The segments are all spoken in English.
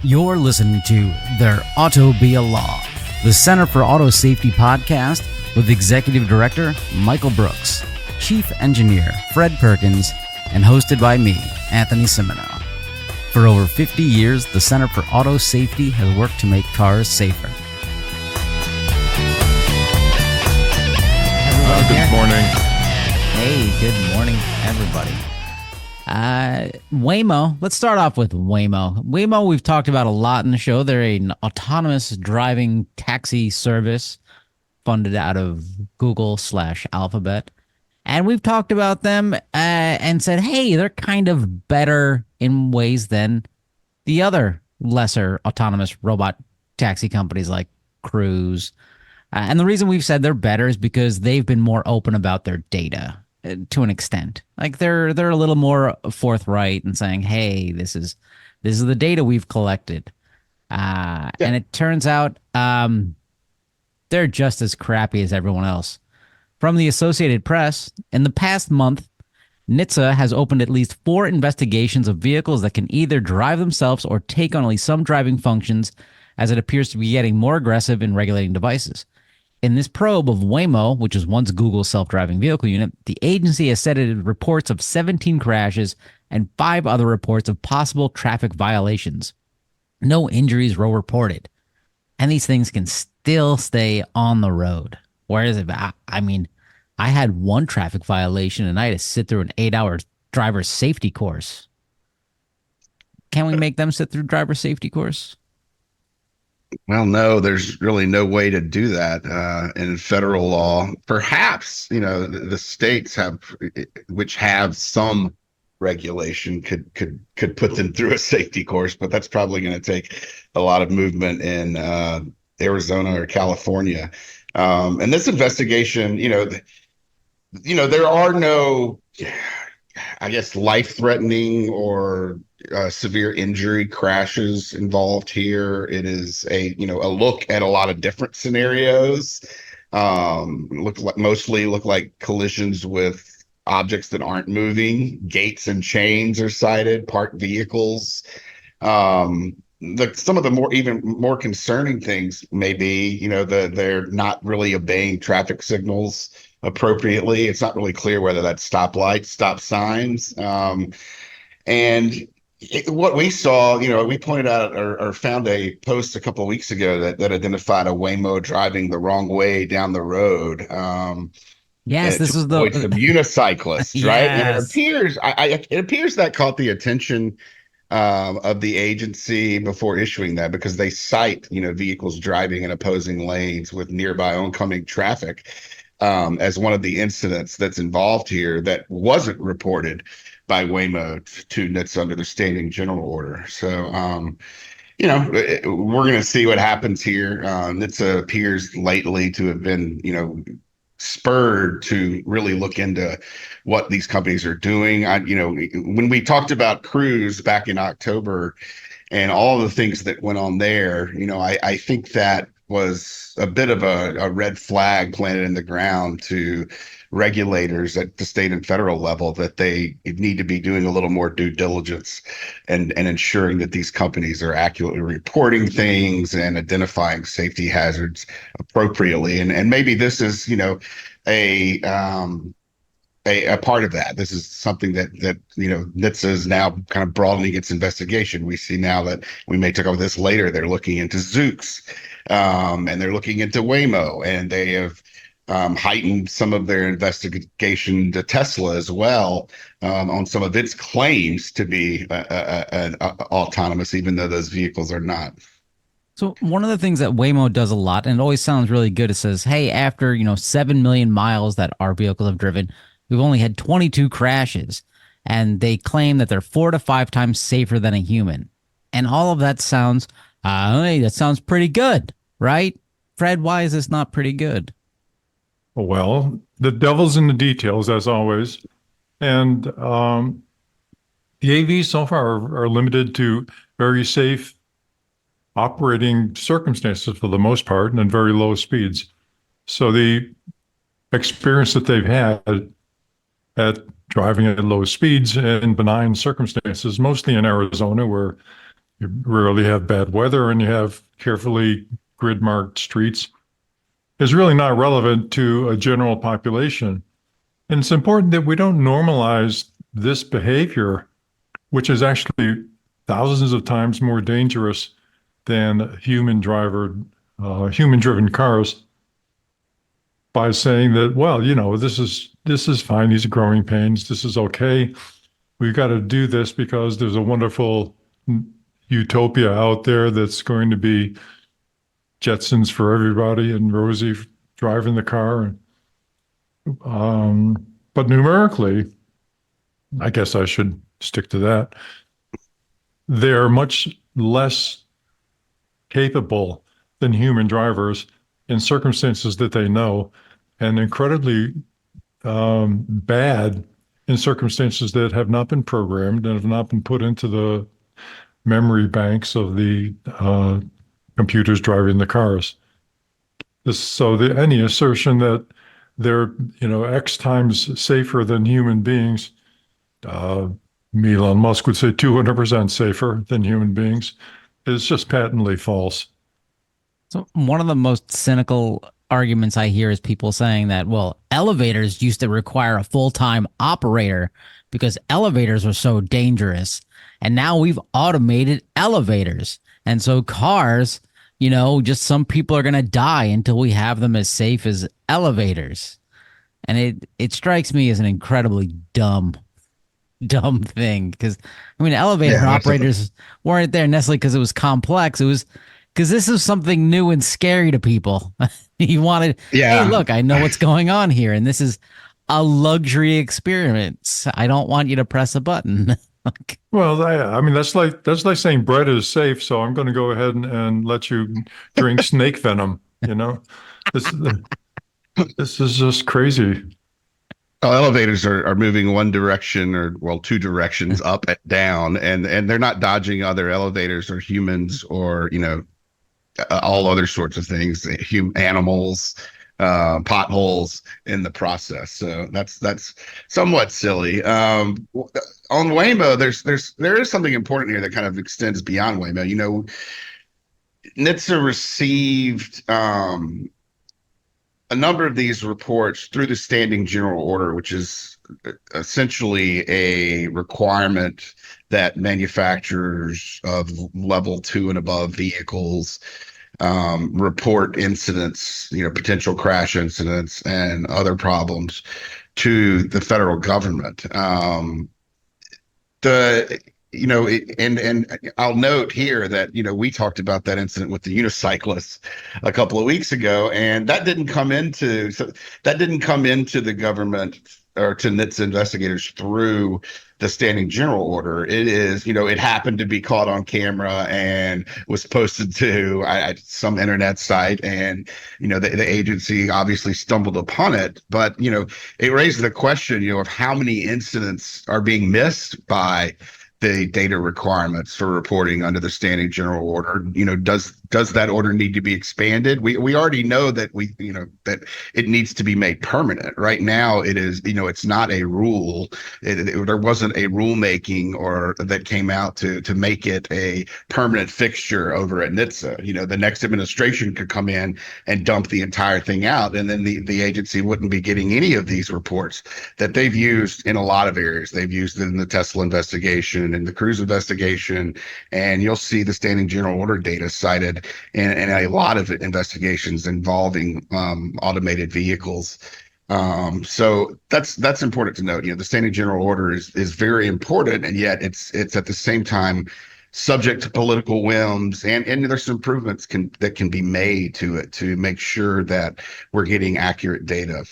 You're listening to There Ought to Be a Law, the Center for Auto Safety podcast with Executive Director Michael Brooks, Chief Engineer Fred Perkins, and hosted by me, Anthony Simino. For over 50 years, the Center for Auto Safety has worked to make cars safer. Good morning. Hey, good morning, everybody. Waymo, let's start off with Waymo. Waymo, we've talked about a lot in the show. They're an autonomous driving taxi service funded out of Google/Alphabet. And we've talked about them and said, hey, they're kind of better in ways than the other lesser autonomous robot taxi companies like Cruise. And the reason we've said they're better is because they've been more open about their data to an extent. Like they're a little more forthright and saying, hey, this is the data we've collected. And it turns out they're just as crappy as everyone else. From the Associated Press, in the past month, NHTSA has opened at least 4 investigations of vehicles that can either drive themselves or take on at least some driving functions, as it appears to be getting more aggressive in regulating devices. In this probe of Waymo, which was once Google's self-driving vehicle unit, the agency has said it had reports of 17 crashes and 5 other reports of possible traffic violations. No injuries were reported. And these things can still stay on the road. Whereas, I had one traffic violation and I had to sit through an 8-hour driver safety course. Can we make them sit through driver safety course? Well, no, there's really no way to do that in federal law. Perhaps, the states which have some regulation could put them through a safety course, but that's probably going to take a lot of movement in Arizona or California. And this investigation, there are no, I guess, life-threatening or severe injury crashes involved here. It is a look at a lot of different scenarios. Mostly look like collisions with objects that aren't moving. Gates and chains are cited, parked vehicles. Some of the even more concerning things may be, they're not really obeying traffic signals appropriately. It's not really clear whether that's stoplights, stop signs. What we saw, we pointed out or found a post a couple of weeks ago that identified a Waymo driving the wrong way down the road. Yes, this is the unicyclists, yes. Right? And it appears that caught the attention of the agency before issuing that, because they cite, vehicles driving in opposing lanes with nearby oncoming traffic as one of the incidents that's involved here that wasn't reported by Waymo to NHTSA under the standing general order. So, we're going to see what happens here. NHTSA appears lately to have been, spurred to really look into what these companies are doing. When we talked about Cruise back in October and all the things that went on there, I think that was a bit of a red flag planted in the ground to regulators at the state and federal level that they need to be doing a little more due diligence and ensuring that these companies are accurately reporting things and identifying safety hazards appropriately. And maybe this is, a part of that. This is something that NHTSA is now kind of broadening its investigation. We see now that we may talk about this later. They're looking into Zoox, and they're looking into Waymo, and they have heightened some of their investigation to Tesla as well on some of its claims to be autonomous, even though those vehicles are not. So one of the things that Waymo does a lot, and it always sounds really good, it says, hey, after 7 million miles that our vehicles have driven, we've only had 22 crashes. And they claim that they're 4 to 5 times safer than a human. And all of that sounds, hey, that sounds pretty good, right? Fred, why is this not pretty good? Well, the devil's in the details, as always. And the AVs so far are limited to very safe operating circumstances for the most part, and very low speeds. So the experience that they've had at driving at low speeds in benign circumstances, mostly in Arizona, where You rarely have bad weather and you have carefully grid marked streets is really not relevant to a general population. And it's important that we don't normalize this behavior, which is actually thousands of times more dangerous than human driven cars, by saying that, well, this is fine. These are growing pains. This is okay. We've got to do this because there's a wonderful utopia out there that's going to be Jetsons for everybody and Rosie driving the car. But numerically, I guess I should stick to that. They're much less capable than human drivers in circumstances that they know, and incredibly bad in circumstances that have not been programmed and have not been put into the memory banks of the computers driving the cars. Any assertion that they're X times safer than human beings, Elon Musk would say 200% safer than human beings, is just patently false. So one of the most cynical arguments I hear is people saying that, well, elevators used to require a full-time operator because elevators were so dangerous. And now we've automated elevators. And so cars, just some people are going to die until we have them as safe as elevators. And it strikes me as an incredibly dumb thing because elevator operators weren't there necessarily because it was complex. It was because this is something new and scary to people. You wanted, hey, look, I know what's going on here, and this is a luxury experience. I don't want you to press a button. Well, that's like saying bread is safe, so I'm going to go ahead and let you drink snake venom. This this is just crazy. Well, elevators are moving one direction or two directions, up and down, and they're not dodging other elevators or humans or all other sorts of things, animals, potholes in the process. So that's somewhat silly. On Waymo, there is something important here that kind of extends beyond Waymo. NHTSA received a number of these reports through the standing general order, which is essentially a requirement that manufacturers of level 2 and above vehicles report incidents, potential crash incidents and other problems to the federal government. And I'll note here that we talked about that incident with the unicyclists a couple of weeks ago, and that didn't come into the government or to NHTSA investigators through the standing general order. It is, it happened to be caught on camera and was posted to some internet site, and the agency obviously stumbled upon it. But it raised the question, of how many incidents are being missed by the data requirements for reporting under the standing general order. Does that order need to be expanded? We already know that that it needs to be made permanent. Right now, it is, it's not a rule. There wasn't a rulemaking or that came out to make it a permanent fixture over at NHTSA. The next administration could come in and dump the entire thing out, and then the agency wouldn't be getting any of these reports that they've used in a lot of areas. They've used it in the Tesla investigation and the Cruise investigation, and you'll see the standing general order data cited in a lot of investigations involving automated vehicles. So that's important to note. The standing general order is very important, and yet it's at the same time subject to political whims, and there's some improvements that can be made to it to make sure that we're getting accurate data.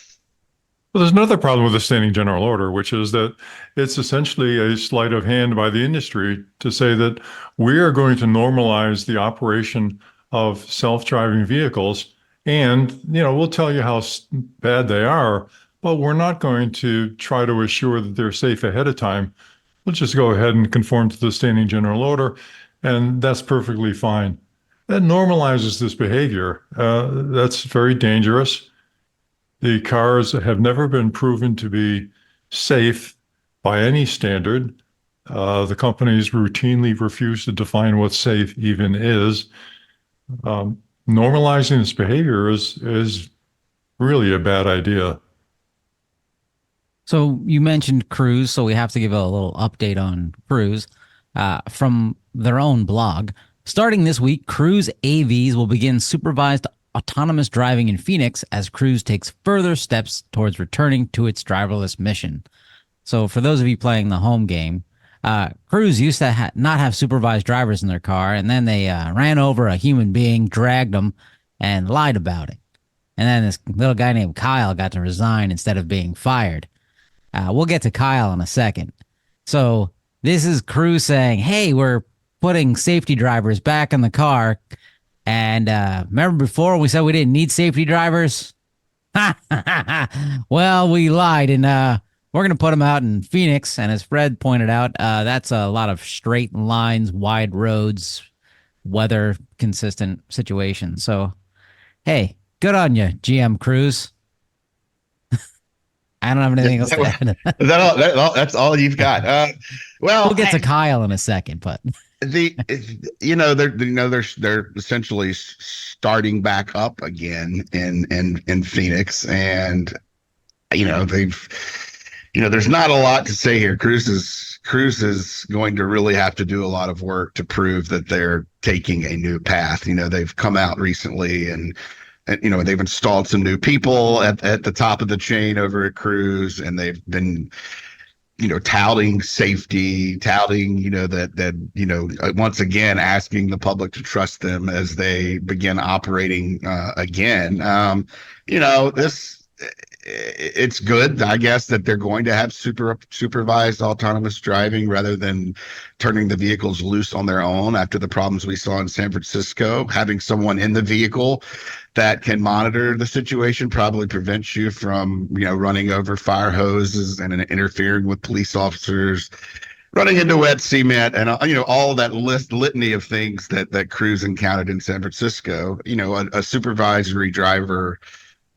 Well, there's another problem with the standing general order, which is that it's essentially a sleight of hand by the industry to say that we are going to normalize the operation of self-driving vehicles, and we'll tell you how bad they are, but we're not going to try to assure that they're safe ahead of time. We'll just go ahead and conform to the standing general order, and that's perfectly fine. That normalizes this behavior. That's very dangerous. The cars have never been proven to be safe by any standard. the companies routinely refuse to define what safe even is. Normalizing this behavior is really a bad idea. So you mentioned Cruise, so we have to give a little update on Cruise from their own blog. Starting this week, Cruise AVs will begin supervised autonomous driving in Phoenix as Cruise takes further steps towards returning to its driverless mission. So for those of you playing the home game, Cruise used to not have supervised drivers in their car, and then they ran over a human being, dragged them, and lied about it. And then this little guy named Kyle got to resign instead of being fired. We'll get to Kyle in a second. So this is Cruise saying, hey, we're putting safety drivers back in the car. And remember before we said we didn't need safety drivers? Well, we lied, and we're going to put them out in Phoenix. And as Fred pointed out, that's a lot of straight lines, wide roads, weather consistent situations. So, hey, good on you, GM Cruise. I don't have anything else to add. That's all you've got. Well, We'll get to Kyle in a second, but they're essentially starting back up again in Phoenix, and there's not a lot to say here. Cruise is going to really have to do a lot of work to prove that they're taking a new path. They've come out recently and they've installed some new people at the top of the chain over at Cruise, and they've been touting safety, touting that once again asking the public to trust them as they begin operating again. It's good, I guess, that they're going to have supervised autonomous driving rather than turning the vehicles loose on their own after the problems we saw in San Francisco. Having someone in the vehicle that can monitor the situation probably prevents you from, running over fire hoses and interfering with police officers, running into wet cement, and all that litany of things that Cruise encountered in San Francisco. A supervisory driver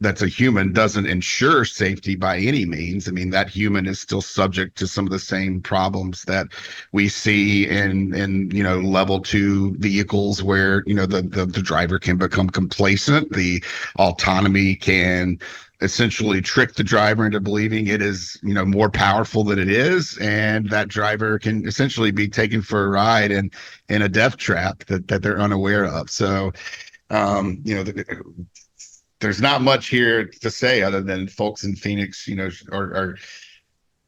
that's a human doesn't ensure safety by any means. I mean, that human is still subject to some of the same problems that we see in level 2 vehicles where, the driver can become complacent. The autonomy can essentially trick the driver into believing it is, more powerful than it is. And that driver can essentially be taken for a ride in a death trap that they're unaware of. So, there's not much here to say other than folks in Phoenix, are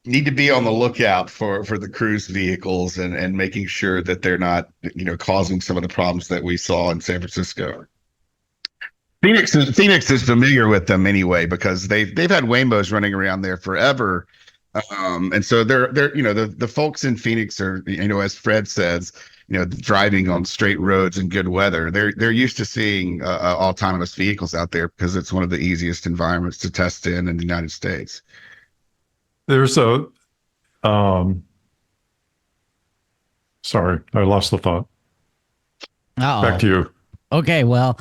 need to be on the lookout for the Cruise vehicles and making sure that they're not, causing some of the problems that we saw in San Francisco. Phoenix is familiar with them anyway because they've had Waymos running around there forever. And so they're the folks in Phoenix are, as Fred says, driving on straight roads in good weather. They're used to seeing autonomous vehicles out there because it's one of the easiest environments to test in the United States. There's a, sorry, I lost the thought. Uh-oh. Back to you. Okay, well,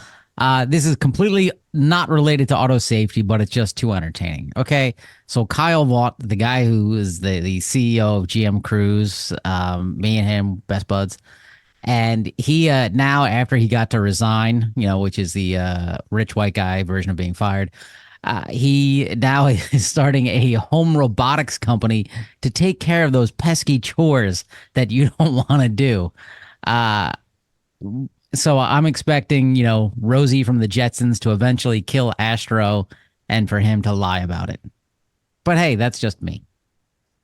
this is completely not related to auto safety, but it's just too entertaining. Okay, so Kyle Vaught, the guy who is the CEO of GM Cruise, me and him, best buds. And he now, after he got to resign, which is the rich white guy version of being fired, he now is starting a home robotics company to take care of those pesky chores that you don't want to do. So I'm expecting, Rosie from the Jetsons to eventually kill Astro and for him to lie about it. But hey, that's just me.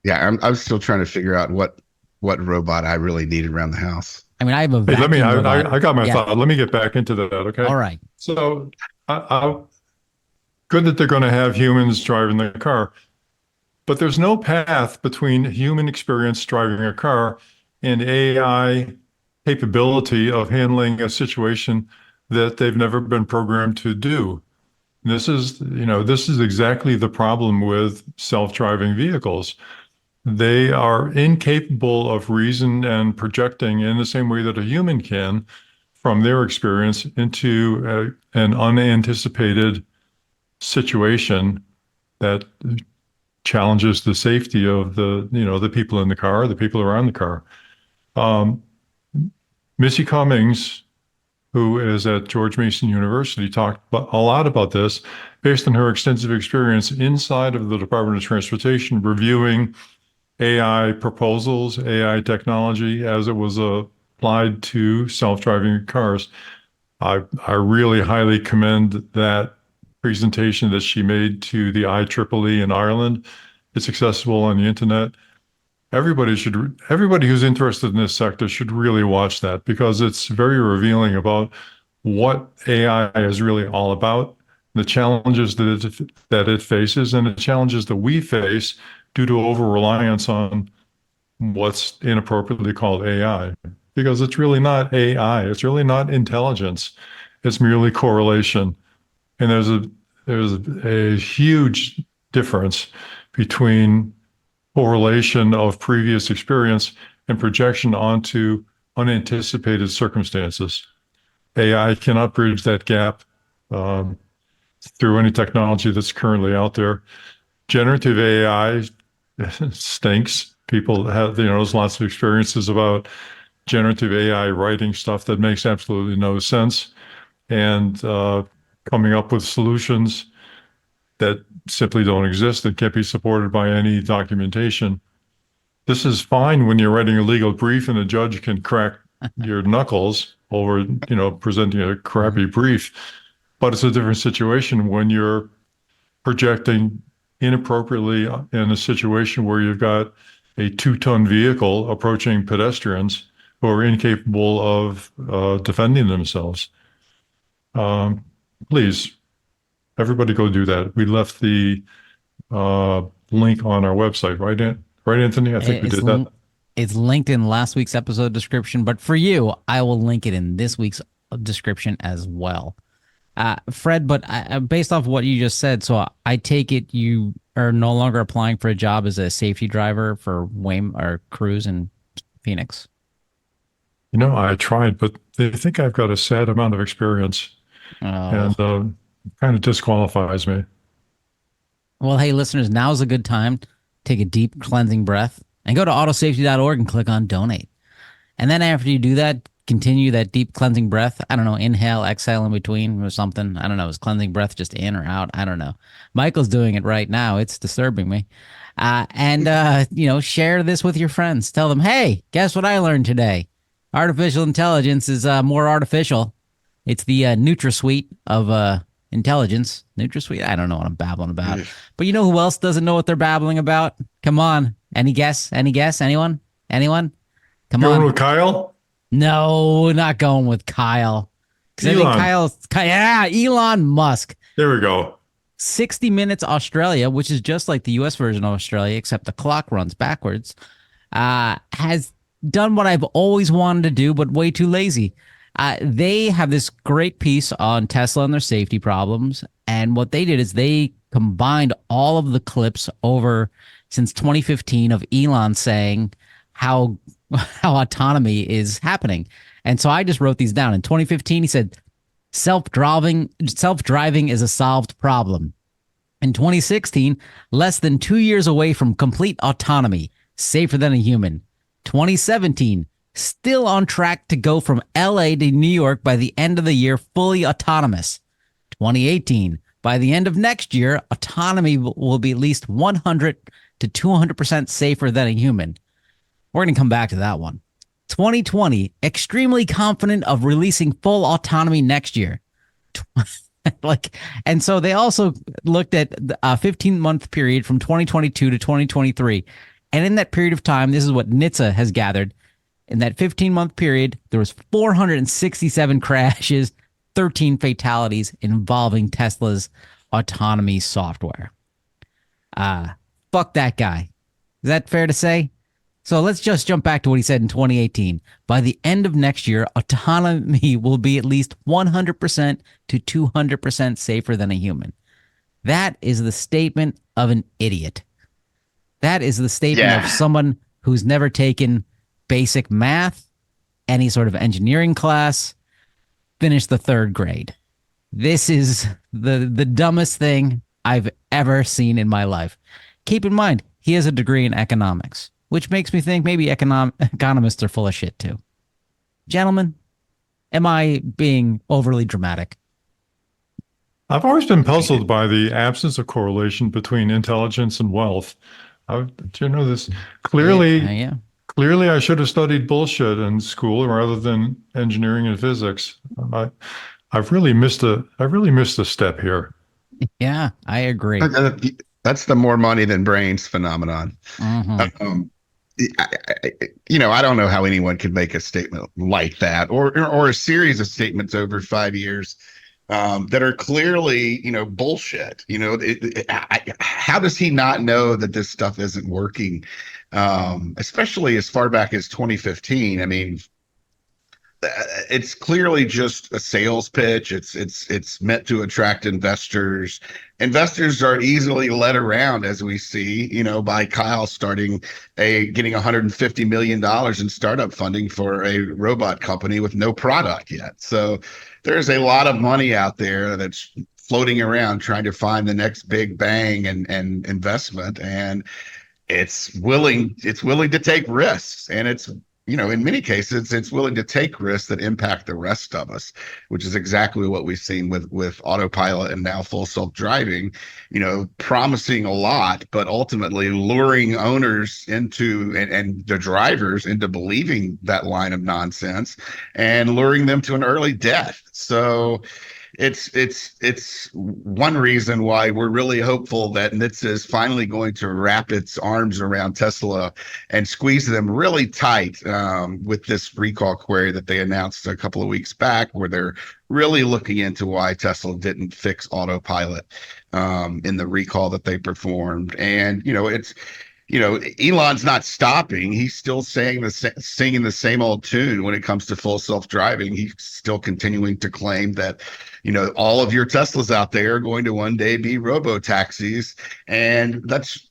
Yeah, I'm still trying to figure out what robot I really need around the house. I mean, I have a Hey, vacuum robot. I got my thought. Let me get back into that, okay? All right. So, good that they're going to have humans driving the car, but there's no path between human experience driving a car and AI capability of handling a situation that they've never been programmed to do. This is exactly the problem with self-driving vehicles. They are incapable of reason and projecting in the same way that a human can from their experience into an unanticipated situation that challenges the safety of the people in the car, the people around the car. Missy Cummings, who is at George Mason University, talked a lot about this based on her extensive experience inside of the Department of Transportation, reviewing AI proposals, AI technology as it was applied to self-driving cars. I really highly commend that presentation that she made to the IEEE in Ireland. It's accessible on the internet. Everybody who's interested in this sector should really watch that because it's very revealing about what AI is really all about, the challenges that it faces, and the challenges that we face due to over-reliance on what's inappropriately called AI. Because it's really not AI, it's really not intelligence, it's merely correlation. And there's a huge difference between correlation of previous experience and projection onto unanticipated circumstances. AI cannot bridge that gap through any technology that's currently out there. Generative AI stinks. People have, there's lots of experiences about generative AI writing stuff that makes absolutely no sense and coming up with solutions that simply don't exist and can't be supported by any documentation. This is fine when you're writing a legal brief and a judge can crack your knuckles over, presenting a crappy brief. But it's a different situation when you're projecting inappropriately in a situation where you've got a 2-ton vehicle approaching pedestrians who are incapable of defending themselves. Please, everybody go do that. We left the link on our website, right, right, Anthony? I think we did that. It's linked in last week's episode description, but for you, I will link it in this week's description as well. Fred, but based off what you just said, so I take it you are no longer applying for a job as a safety driver for Waymo or Cruise in Phoenix. I tried, but they think I've got a sad amount of experience, and kind of disqualifies me. Well, hey, listeners, now's a good time. Take a deep cleansing breath and go to autosafety.org and click on donate. And then after you do that, continue that deep cleansing breath. I don't know, inhale, exhale in between or something. I don't know. Is cleansing breath just in or out? I don't know. Michael's doing it right now. It's disturbing me. Share this with your friends. Tell them, hey, guess what I learned today? Artificial intelligence is more artificial. It's the NutraSuite of intelligence. NutraSuite? I don't know what I'm babbling about. But you know who else doesn't know what they're babbling about? Come on. Any guess? Any guess? Anyone? Anyone? Come on. Going with Kyle? No, not going with Kyle. Elon. Elon Musk. There we go. 60 Minutes Australia, which is just like the US version of Australia, except the clock runs backwards, has done what I've always wanted to do, but way too lazy. They have this great piece on Tesla and their safety problems. And what they did is they combined all of the clips over since 2015 of Elon saying how autonomy is happening. And so I just wrote these down. In 2015, he said, self-driving is a solved problem. In 2016, less than 2 years away from complete autonomy, safer than a human. 2017, still on track to go from LA to New York by the end of the year, fully autonomous. 2018, by the end of next year, autonomy will be at least 100 to 200% safer than a human. We're going to come back to that one. 2020, extremely confident of releasing full autonomy next year. And so they also looked at a 15-month period from 2022 to 2023. And in that period of time, this is what NHTSA has gathered. In that 15-month period, there was 467 crashes, 13 fatalities involving Tesla's autonomy software. Fuck that guy. Is that fair to say? So let's just jump back to what he said in 2018. By the end of next year, autonomy will be at least 100% to 200% safer than a human. That is the statement of an idiot. That is the statement of someone who's never taken basic math, any sort of engineering class, finished the 3rd grade. This is the dumbest thing I've ever seen in my life. Keep in mind, he has a degree in economics, which makes me think maybe economists are full of shit too. Gentlemen, am I being overly dramatic? I've always been puzzled by the absence of correlation between intelligence and wealth. Do you know this? Yeah, Clearly, yeah. clearly, I should have studied bullshit in school rather than engineering and physics. I, I've really missed a step here. Yeah, I agree. That's the more money than brains phenomenon. Hmm. Um, I don't know how anyone could make a statement like that, or a series of statements over 5 years that are clearly, bullshit. How does he not know that this stuff isn't working? Especially as far back as 2015. I mean, it's clearly just a sales pitch. It's meant to attract investors. Investors are easily led around, as we see, by Kyle getting $150 million in startup funding for a robot company with no product yet. So there's a lot of money out there that's floating around trying to find the next big bang and investment. And it's willing to take risks, and it's in many cases it's willing to take risks that impact the rest of us, which is exactly what we've seen with autopilot and now full self-driving, promising a lot but ultimately luring owners into and the drivers into believing that line of nonsense and luring them to an early death. So it's one reason why we're really hopeful that NHTSA is finally going to wrap its arms around Tesla and squeeze them really tight with this recall query that they announced a couple of weeks back, where they're really looking into why Tesla didn't fix autopilot in the recall that they performed. And Elon's not stopping. He's still singing the same old tune when it comes to full self-driving. He's still continuing to claim that, all of your Teslas out there are going to one day be robo taxis, and that's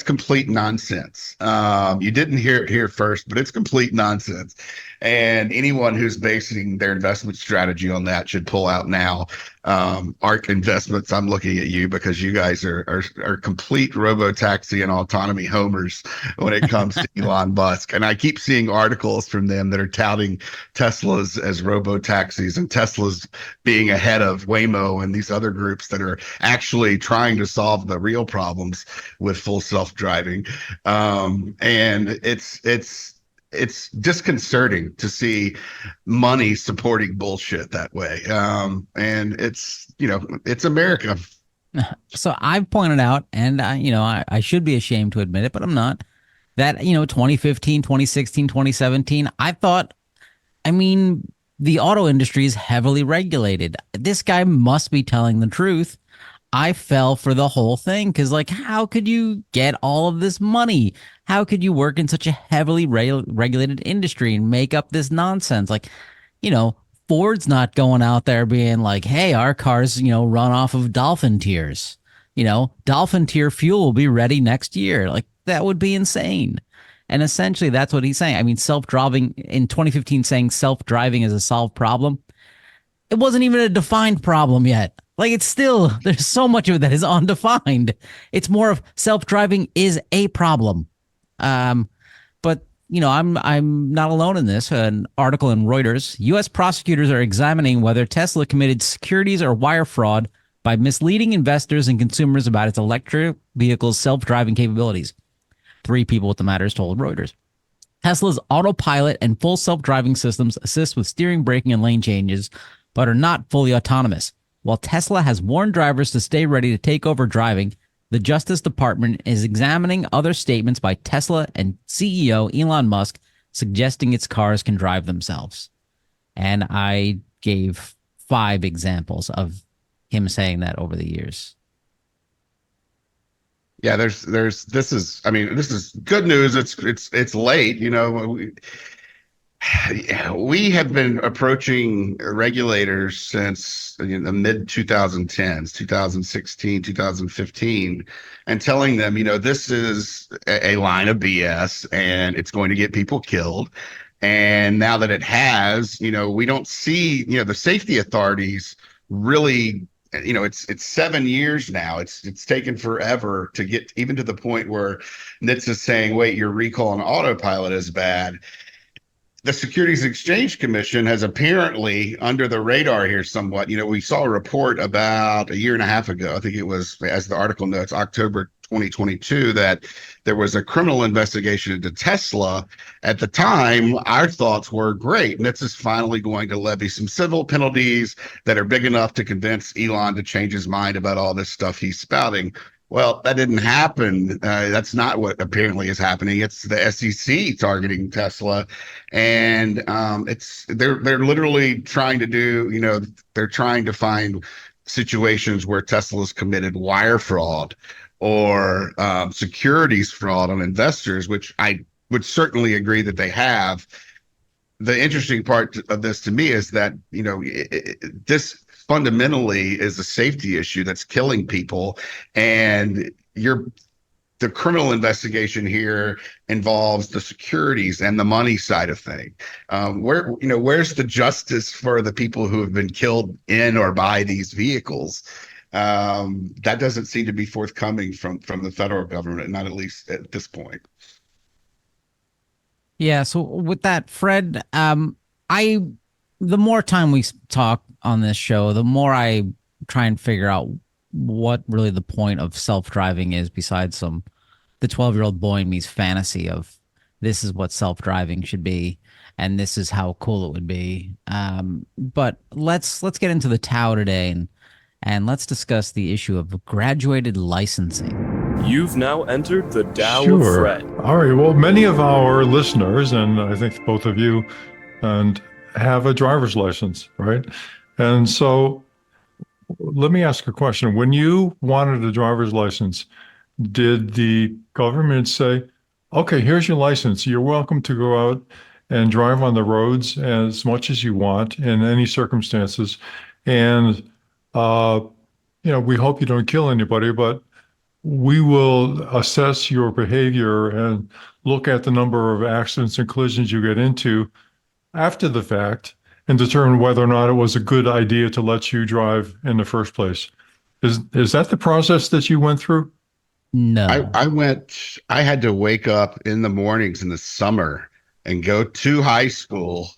complete nonsense. You didn't hear it here first, but it's complete nonsense. And anyone who's basing their investment strategy on that should pull out now. ARK Investments, I'm looking at you because you guys are complete robo-taxi and autonomy homers when it comes to Elon Musk. And I keep seeing articles from them that are touting Teslas as robo-taxis and Teslas being ahead of Waymo and these other groups that are actually trying to solve the real problems with full self-driving. And it's disconcerting to see money supporting bullshit that way. And it's America. So I've pointed out, and I should be ashamed to admit it, but I'm not, that, 2015, 2016, 2017, I thought, I mean, the auto industry is heavily regulated. This guy must be telling the truth. I fell for the whole thing because, like, how could you get all of this money? How could you work in such a heavily regulated industry and make up this nonsense? Like, Ford's not going out there being like, hey, our cars, run off of dolphin tears. Dolphin tear fuel will be ready next year. Like, that would be insane. And essentially, that's what he's saying. I mean, self-driving in 2015, saying self-driving is a solved problem. It wasn't even a defined problem yet. Like, it's still, there's so much of it that is undefined. It's more of self-driving is a problem. But I'm not alone in this. An article in Reuters: U.S. prosecutors are examining whether Tesla committed securities or wire fraud by misleading investors and consumers about its electric vehicle's self-driving capabilities. 3 people with the matters told Reuters. Tesla's autopilot and full self-driving systems assist with steering, braking, and lane changes, but are not fully autonomous. While Tesla has warned drivers to stay ready to take over driving, the Justice Department is examining other statements by Tesla and CEO Elon Musk suggesting its cars can drive themselves. And I gave 5 examples of him saying that over the years. Yeah, this is good news. It's late. We have been approaching regulators since the mid 2010s, 2016, 2015, and telling them, this is a line of BS and it's going to get people killed. And now that it has, we don't see, the safety authorities really it's 7 years now. It's taken forever to get even to the point where NHTSA is saying, wait, your recall on autopilot is bad. The Securities Exchange Commission has apparently under the radar here somewhat. We saw a report about a year and a half ago. I think it was, as the article notes, October 2022, that there was a criminal investigation into Tesla. At the time, our thoughts were great. NHTSA is finally going to levy some civil penalties that are big enough to convince Elon to change his mind about all this stuff he's spouting. Well, that didn't happen. That's not what apparently is happening. It's the SEC targeting Tesla, and they're literally trying to they're trying to find situations where Tesla's committed wire fraud or securities fraud on investors, which I would certainly agree that they have. The interesting part of this to me is that this fundamentally is a safety issue that's killing people, and the criminal investigation here involves the securities and the money side of thing. Where's the justice for the people who have been killed in or by these vehicles? That doesn't seem to be forthcoming from the federal government, not at least at this point. Yeah. So with that, Fred, the more time we talk on this show, the more I try and figure out what really the point of self-driving is, besides the 12-year-old boy in me's fantasy of this is what self-driving should be and this is how cool it would be. But let's get into the Tao today and let's discuss the issue of graduated licensing. You've now entered the Tao of Sure. Fred. All right. Well, many of our listeners, and I think both of you, and have a driver's license, right? And so let me ask a question. When you wanted a driver's license, did the government say, okay, here's your license. You're welcome to go out and drive on the roads as much as you want in any circumstances. And, we hope you don't kill anybody, but we will assess your behavior and look at the number of accidents and collisions you get into after the fact and determine whether or not it was a good idea to let you drive in the first place. Is that the process that you went through? No. I had to wake up in the mornings in the summer and go to high school,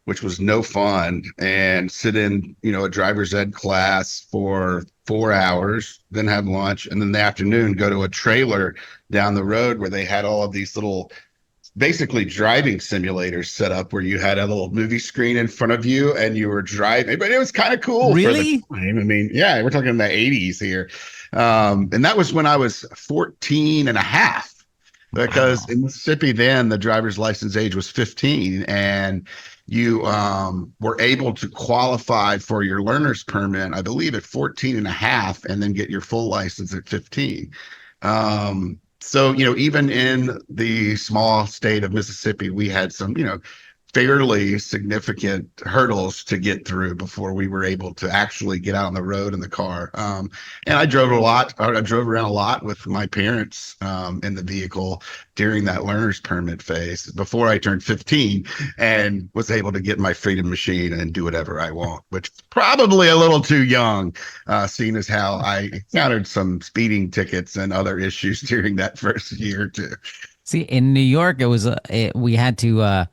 which was no fun, and sit in, a driver's ed class for 4 hours, then have lunch, and then in the afternoon go to a trailer down the road where they had all of these little, basically driving simulators set up where you had a little movie screen in front of you and you were driving, but it was kind of cool. Really? For the time. I mean, yeah, we're talking in the 80s here. And that was when I was 14 and a half. Because in Mississippi then the driver's license age was 15, and you were able to qualify for your learner's permit, I believe, at 14 and a half, and then get your full license at 15. So, even in the small state of Mississippi, we had some, fairly significant hurdles to get through before we were able to actually get out on the road in the car. And I drove around a lot with my parents in the vehicle during that learner's permit phase before I turned 15 and was able to get my freedom machine and do whatever I want, which is probably a little too young, seeing as how I encountered some speeding tickets and other issues during that first year or two. See, in New York, we had to.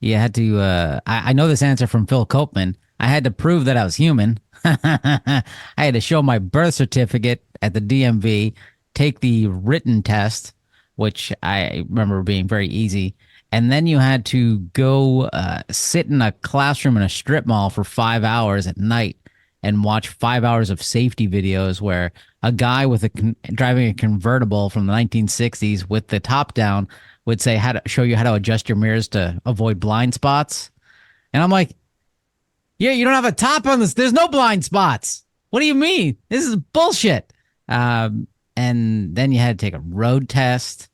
You had to, I know this answer from Phil Copeman. I had to prove that I was human. I had to show my birth certificate at the DMV, take the written test, which I remember being very easy. And then you had to go sit in a classroom in a strip mall for 5 hours at night and watch 5 hours of safety videos where a guy driving a convertible from the 1960s with the top down would say how to show you how to adjust your mirrors to avoid blind spots. And I'm like, yeah, you don't have a top on this. There's no blind spots. What do you mean? This is bullshit. And then you had to take a road test,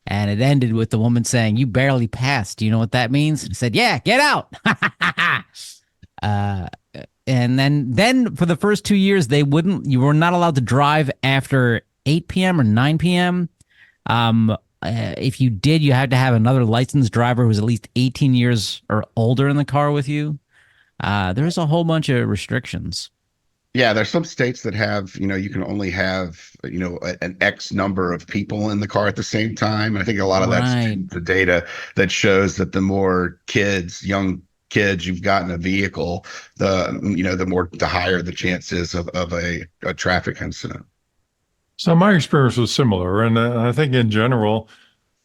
and it ended with the woman saying, you barely passed. Do you know what that means? I said, yeah, get out. And then for the first 2 years, you were not allowed to drive after 8 p.m. or 9 p.m. If you did, you had to have another licensed driver who was at least 18 years or older in the car with you. There's a whole bunch of restrictions. Yeah, there's some states that have, you can only have, an X number of people in the car at the same time. And I think a lot of that's Right. the data that shows that the more young kids you've got in a vehicle, the higher the chances of a traffic incident. So my experience was similar, and I think in general,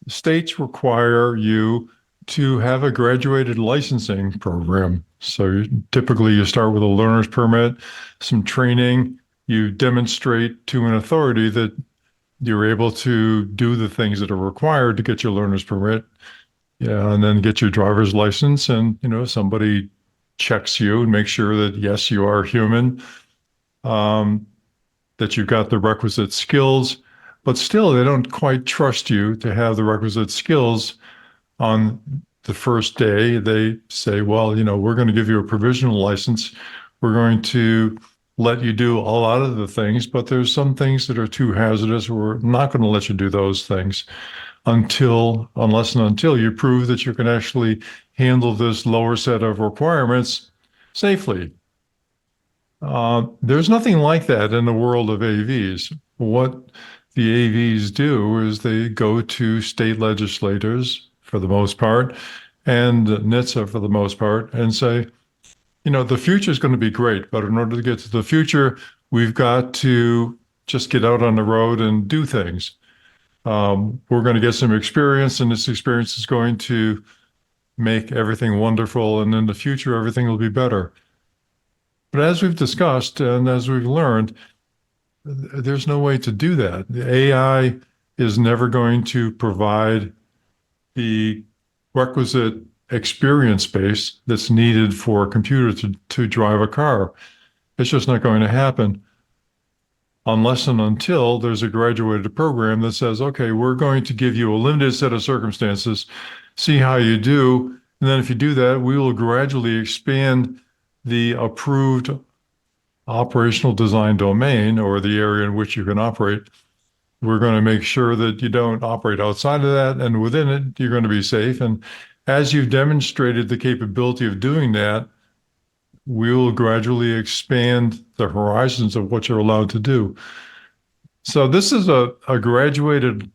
states require you to have a graduated licensing program. So typically you start with a learner's permit, some training, you demonstrate to an authority that you're able to do the things that are required to get your learner's permit. Yeah, and then get your driver's license, and somebody checks you and makes sure that yes, you are human, um, that you've got the requisite skills, but still they don't quite trust you to have the requisite skills on the first day. They say, well, we're going to give you a provisional license. We're going to let you do a lot of the things, but there's some things that are too hazardous. We're not going to let you do those things unless and until you prove that you can actually handle this lower set of requirements safely. There's nothing like that in the world of AVs. What the AVs do is they go to state legislators for the most part and NHTSA for the most part and say, the future is going to be great, but in order to get to the future, we've got to just get out on the road and do things. We're going to get some experience, and this experience is going to make everything wonderful. And in the future, everything will be better. But as we've discussed and as we've learned, there's no way to do that. The AI is never going to provide the requisite experience base that's needed for a computer to drive a car. It's just not going to happen unless and until there's a graduated program that says, okay, we're going to give you a limited set of circumstances, see how you do. And then if you do that, we will gradually expand the approved operational design domain, or the area in which you can operate. We're going to make sure that you don't operate outside of that, and within it, you're going to be safe. And as you've demonstrated the capability of doing that, we will gradually expand the horizons of what you're allowed to do. So this is a graduated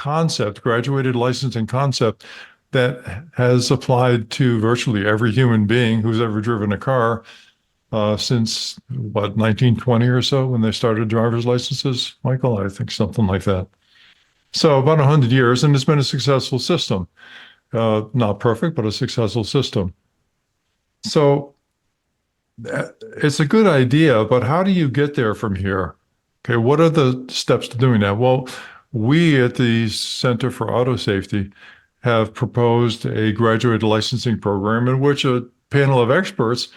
licensing concept that has applied to virtually every human being who's ever driven a car since, 1920 or so, when they started driver's licenses, Michael? I think something like that. So about 100 years, and it's been a successful system. Not perfect, but a successful system. So it's a good idea, but how do you get there from here? Okay, what are the steps to doing that? Well, we at the Center for Auto Safety have proposed a graduate licensing program in which a panel of experts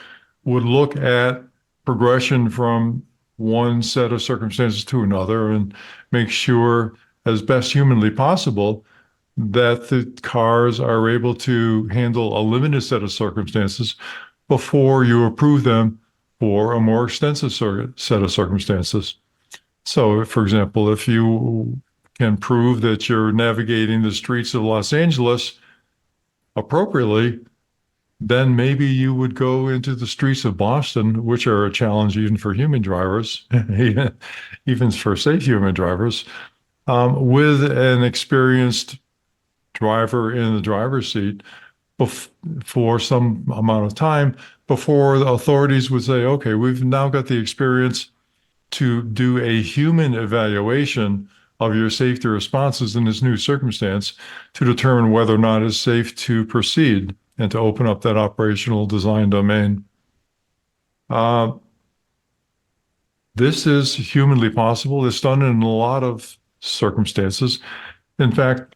would look at progression from one set of circumstances to another and make sure, as best humanly possible, that the cars are able to handle a limited set of circumstances before you approve them for a more extensive set of circumstances. So, for example, if you can prove that you're navigating the streets of Los Angeles appropriately, then maybe you would go into the streets of Boston, which are a challenge even for human drivers, even for safe human drivers, with an experienced driver in the driver's seat for some amount of time before the authorities would say, okay, we've now got the experience to do a human evaluation of your safety responses in this new circumstance to determine whether or not it's safe to proceed and to open up that operational design domain. This is humanly possible. It's done in a lot of circumstances. In fact,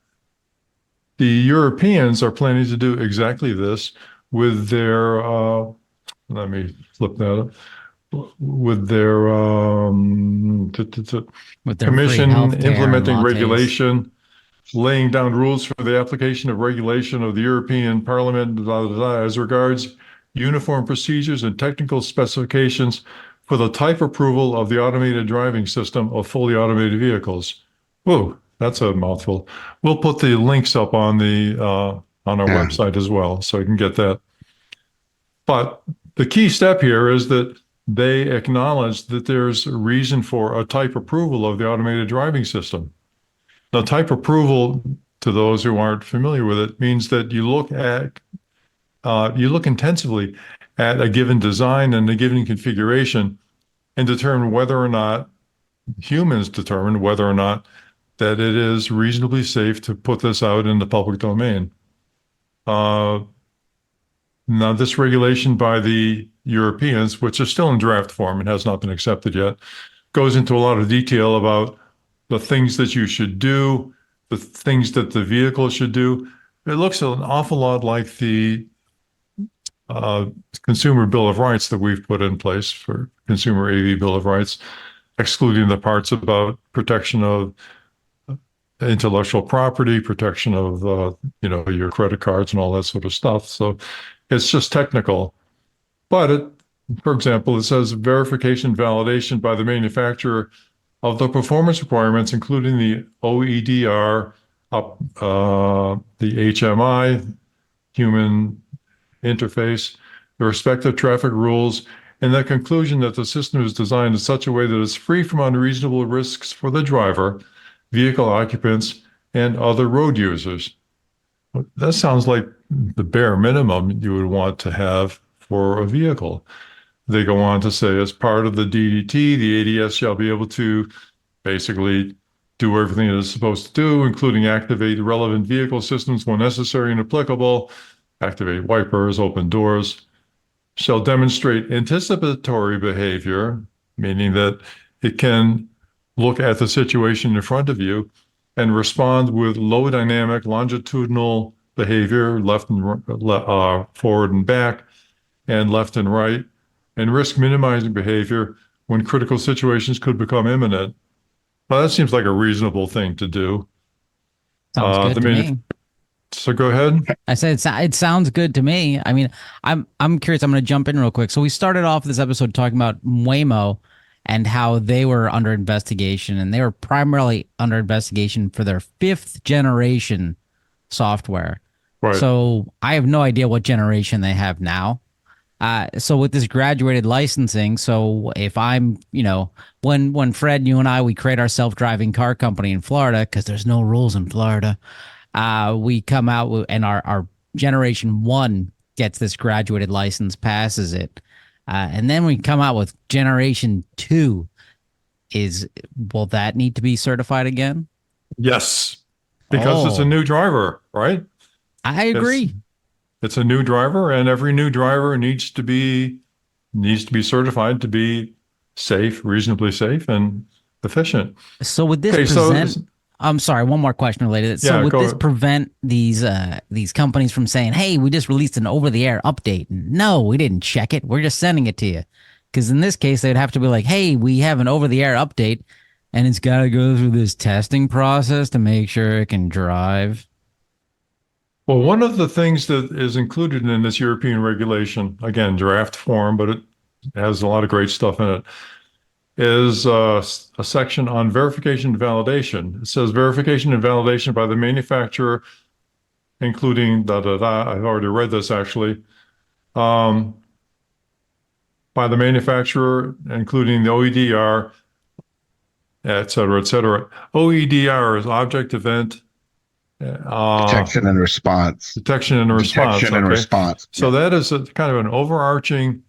the Europeans are planning to do exactly this with their, let me flip that up, with their With their free commission healthcare and implementing lattes. regulation, laying down rules for the application of regulation of the European Parliament as regards uniform procedures and technical specifications for the type approval of the automated driving system of fully automated vehicles. Whoa, that's a mouthful. We'll put the links up on our website as well, so you can get that. But the key step here is that they acknowledge that there's a reason for a type approval of the automated driving system. Now, type approval, to those who aren't familiar with it, means that you look intensively at a given design and a given configuration and determine whether or not humans determine whether or not that it is reasonably safe to put this out in the public domain. Now, this regulation by the Europeans, which is still in draft form and has not been accepted yet, goes into a lot of detail about the things that you should do, the things that the vehicle should do. It looks an awful lot like the Consumer Bill of Rights that we've put in place for Consumer AV Bill of Rights, excluding the parts about protection of intellectual property, protection of your credit cards and all that sort of stuff. So it's just technical. But for example, it says verification validation by the manufacturer of the performance requirements, including the OEDR, the HMI, human interface, the respective traffic rules, and the conclusion that the system is designed in such a way that it's free from unreasonable risks for the driver, vehicle occupants, and other road users. That sounds like the bare minimum you would want to have for a vehicle. They go on to say, as part of the DDT, the ADS shall be able to basically do everything it is supposed to do, including activate relevant vehicle systems when necessary and applicable, activate wipers, open doors, shall demonstrate anticipatory behavior, meaning that it can look at the situation in front of you and respond with low dynamic longitudinal behavior, left and forward and back, and left and right, and risk minimizing behavior when critical situations could become imminent. Well, that seems like a reasonable thing to do. Sounds good to me. So go ahead. I said it sounds good to me. I mean, I'm curious. I'm going to jump in real quick. So we started off this episode talking about Waymo and how they were under investigation, and they were primarily under investigation for their 5th generation software. Right. So I have no idea what generation they have now. So with this graduated licensing, so if I'm, when Fred, you and I, we create our self-driving car company in Florida, because there's no rules in Florida, we come out with, and our generation 1 gets this graduated license, passes it. And then we come out with generation 2. Will that need to be certified again? Yes, because it's a new driver, right? I agree. It's a new driver, and every new driver needs to be certified to be safe, reasonably safe, and efficient. So would this I'm sorry, one more question related. So would this prevent these companies from saying, "Hey, we just released an over-the-air update"? No, we didn't check it. We're just sending it to you. Because in this case, they'd have to be like, "Hey, we have an over-the-air update, and it's got to go through this testing process to make sure it can drive." Well, one of the things that is included in this European regulation, again, draft form, but it has a lot of great stuff in it, is a section on verification and validation. It says verification and validation by the manufacturer, including I've already read this actually. By the manufacturer, including the OEDR, et cetera, et cetera. OEDR is object event detection and response. Detection and response. Detection and response. So that is a kind of an overarching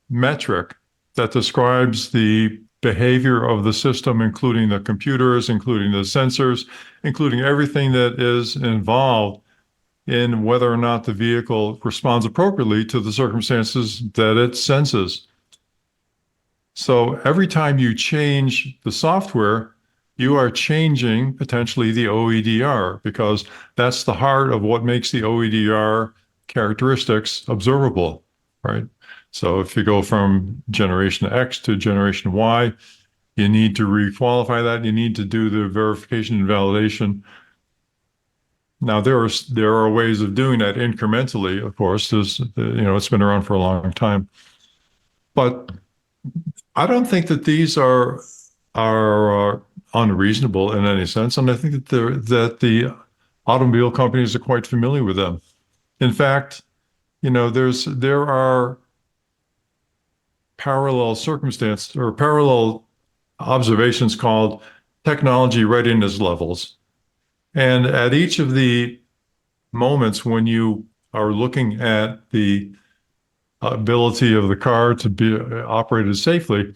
metric that describes the behavior of the system, including the computers, including the sensors, including everything that is involved in whether or not the vehicle responds appropriately to the circumstances that it senses. So every time you change the software, you are changing potentially the OEDR, because that's the heart of what makes the OEDR characteristics observable, right? So if you go from generation X to generation Y, you need to requalify that. You need to do the verification and validation. Now, there are ways of doing that incrementally, of course. It's been around for a long time. But I don't think that these are unreasonable in any sense, and I think that the automobile companies are quite familiar with them. In fact, there are parallel circumstance or parallel observations called technology readiness levels. And at each of the moments when you are looking at the ability of the car to be operated safely,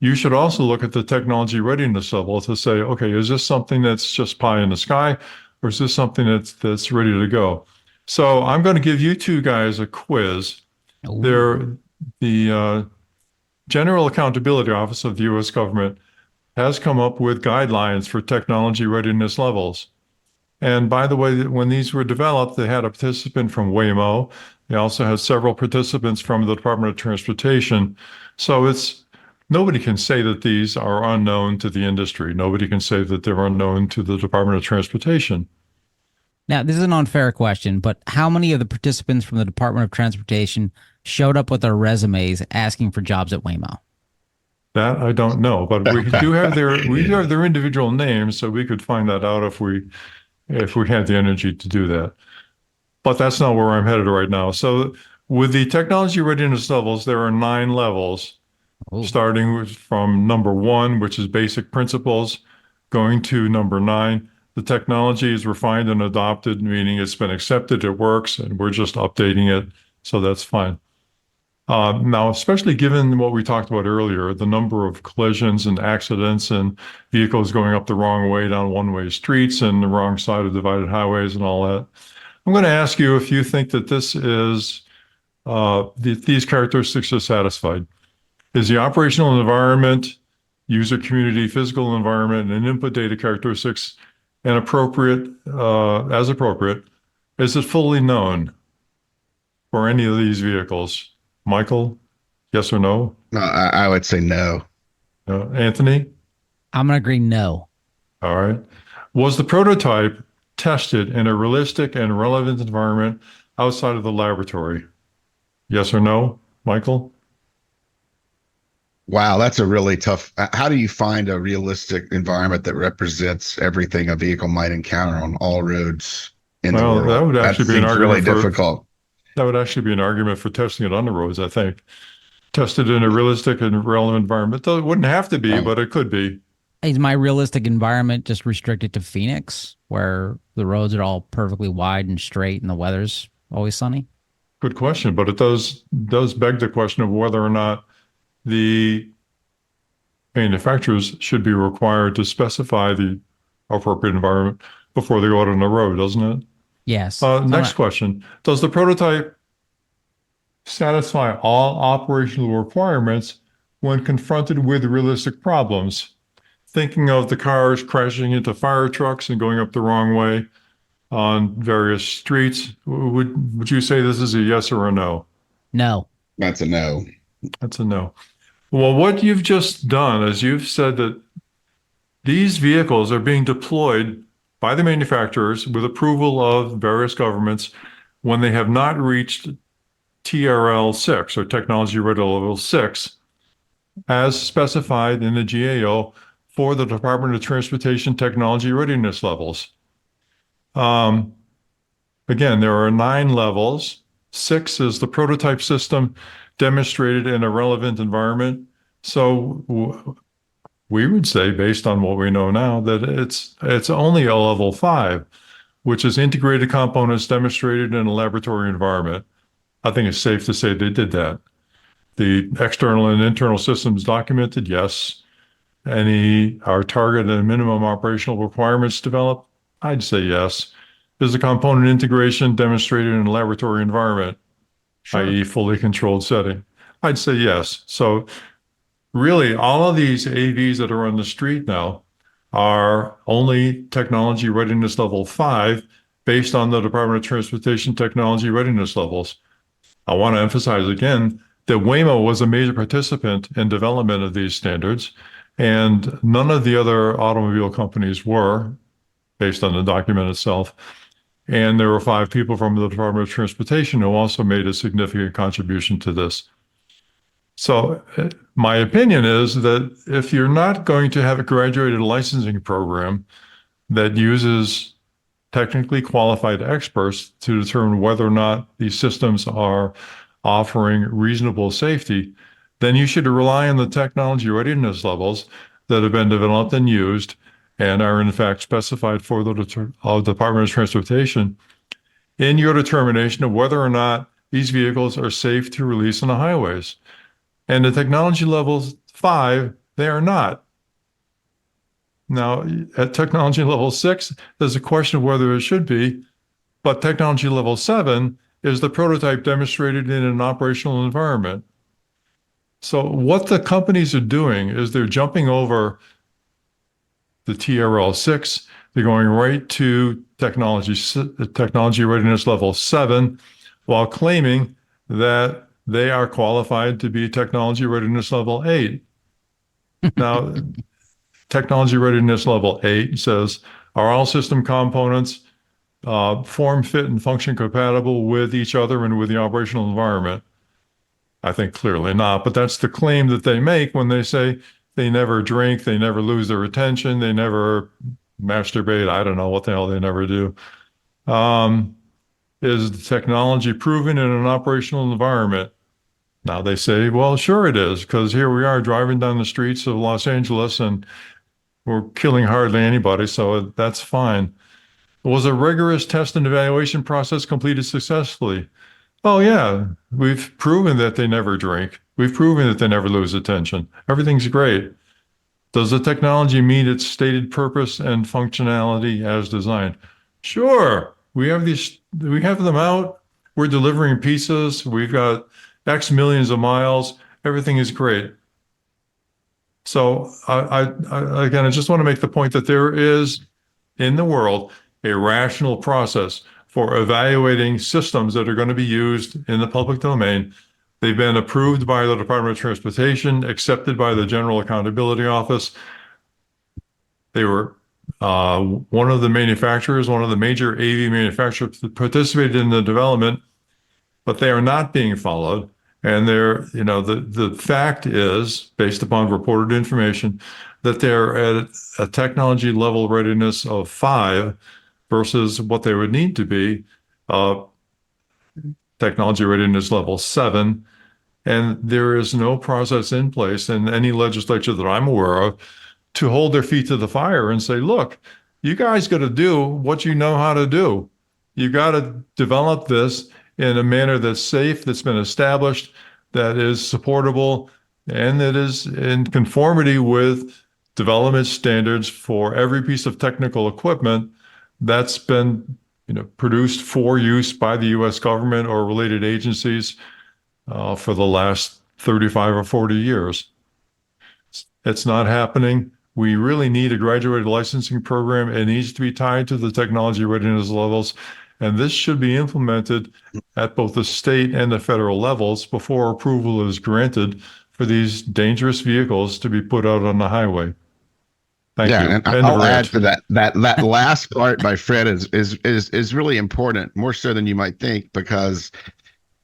you should also look at the technology readiness level to say, okay, is this something that's just pie in the sky, or is this something that's ready to go? So I'm going to give you two guys a quiz. Ooh. The General Accountability Office of the U.S. government has come up with guidelines for technology readiness levels. And by the way, when these were developed, they had a participant from Waymo. They also had several participants from the Department of Transportation. So nobody can say that these are unknown to the industry. Nobody can say that they're unknown to the Department of Transportation. Now, this is an unfair question, but how many of the participants from the Department of Transportation showed up with their resumes asking for jobs at Waymo? That I don't know, but we do have their individual names, so we could find that out if we had the energy to do that. But that's not where I'm headed right now. So with the technology readiness levels, there are 9 levels, Oh, starting from number 1, which is basic principles, going to number 9. The technology is refined and adopted, meaning it's been accepted, it works, and we're just updating it. So that's fine. Now, especially given what we talked about earlier, the number of collisions and accidents and vehicles going up the wrong way down one-way streets and the wrong side of divided highways and all that, I'm going to ask you if you think that these characteristics are satisfied. Is the operational environment, user community, physical environment, and input data characteristics as appropriate? Is it fully known for any of these vehicles? Michael, yes or no? No, I would say no. Anthony? I'm going to agree no. All right. Was the prototype tested in a realistic and relevant environment outside of the laboratory? Yes or no, Michael? Wow, that's a really tough. How do you find a realistic environment that represents everything a vehicle might encounter on all roads in the Well, world? that would actually be an seems really argument for difficult. that would actually be an argument for testing it on the roads, I think. Tested in a realistic and relevant environment. Though it wouldn't have to be, Oh, but it could be. Is my realistic environment just restricted to Phoenix, where the roads are all perfectly wide and straight and the weather's always sunny? Good question, but it does beg the question of whether or not the manufacturers should be required to specify the appropriate environment before they go out on the road, doesn't it? Yes. So Next question. Does the prototype satisfy all operational requirements when confronted with realistic problems? Thinking of the cars crashing into fire trucks and going up the wrong way on various streets, would you say this is a yes or a no? No. that's a no. That's a no. Well, what you've just done is you've said that these vehicles are being deployed by the manufacturers with approval of various governments when they have not reached TRL 6 or Technology Ready Level 6 as specified in the GAO for the Department of Transportation Technology Readiness levels. Again, there are 9 levels. 6 is the prototype system demonstrated in a relevant environment. So we would say, based on what we know now, that it's only a level 5, which is integrated components demonstrated in a laboratory environment. I think it's safe to say they did that. The external and internal systems documented, yes. Are target and minimum operational requirements developed? I'd say yes. Is the component integration demonstrated in a laboratory environment, i.e. fully controlled setting? I'd say yes. So really, all of these AVs that are on the street now are only technology readiness level 5 based on the Department of Transportation technology readiness levels. I want to emphasize again that Waymo was a major participant in development of these standards, and none of the other automobile companies were, based on the document itself. And there were 5 people from the Department of Transportation who also made a significant contribution to this. So my opinion is that if you're not going to have a graduated licensing program that uses technically qualified experts to determine whether or not these systems are offering reasonable safety, then you should rely on the technology readiness levels that have been developed and used and are in fact specified for the Department of Transportation in your determination of whether or not these vehicles are safe to release on the highways. And the technology levels 5, they are not. Now, at technology level 6, there's a question of whether it should be, but technology level 7 is the prototype demonstrated in an operational environment. So what the companies are doing is they're jumping over the TRL 6, they're going right to technology readiness level 7, while claiming that they are qualified to be technology readiness level 8. Now, technology readiness level 8 says, are all system components form, fit, and function compatible with each other and with the operational environment? I think clearly not, but that's the claim that they make when they say they never drink, they never lose their attention, they never masturbate. I don't know what the hell they never do. Is the technology proven in an operational environment? Now they say, well, sure it is, because here we are driving down the streets of Los Angeles and we're killing hardly anybody, so that's fine. Was a rigorous test and evaluation process completed successfully? Oh, yeah, we've proven that they never drink. We've proven that they never lose attention. Everything's great. Does the technology meet its stated purpose and functionality as designed? Sure. We have them out. We're delivering pizzas. We've got X millions of miles. Everything is great. So again, I just want to make the point that there is in the world a rational process for evaluating systems that are going to be used in the public domain. They've been approved by the Department of Transportation, accepted by the General Accountability Office. They were one of the manufacturers, one of the major AV manufacturers that participated in the development, but they are not being followed. And the fact is, based upon reported information, that they're at a technology level readiness of 5 versus what they would need to be, technology readiness level 7. And there is no process in place in any legislature that I'm aware of to hold their feet to the fire and say, look, you guys got to do what you know how to do. You got to develop this in a manner that's safe, that's been established, that is supportable, and that is in conformity with development standards for every piece of technical equipment that's been produced for use by the U.S. government or related agencies for the last 35 or 40 years. It's not happening. We really need a graduated licensing program. It needs to be tied to the technology readiness levels. And this should be implemented at both the state and the federal levels before approval is granted for these dangerous vehicles to be put out on the highway. Thank you. And I'll add to that last part by Fred is really important, more so than you might think, because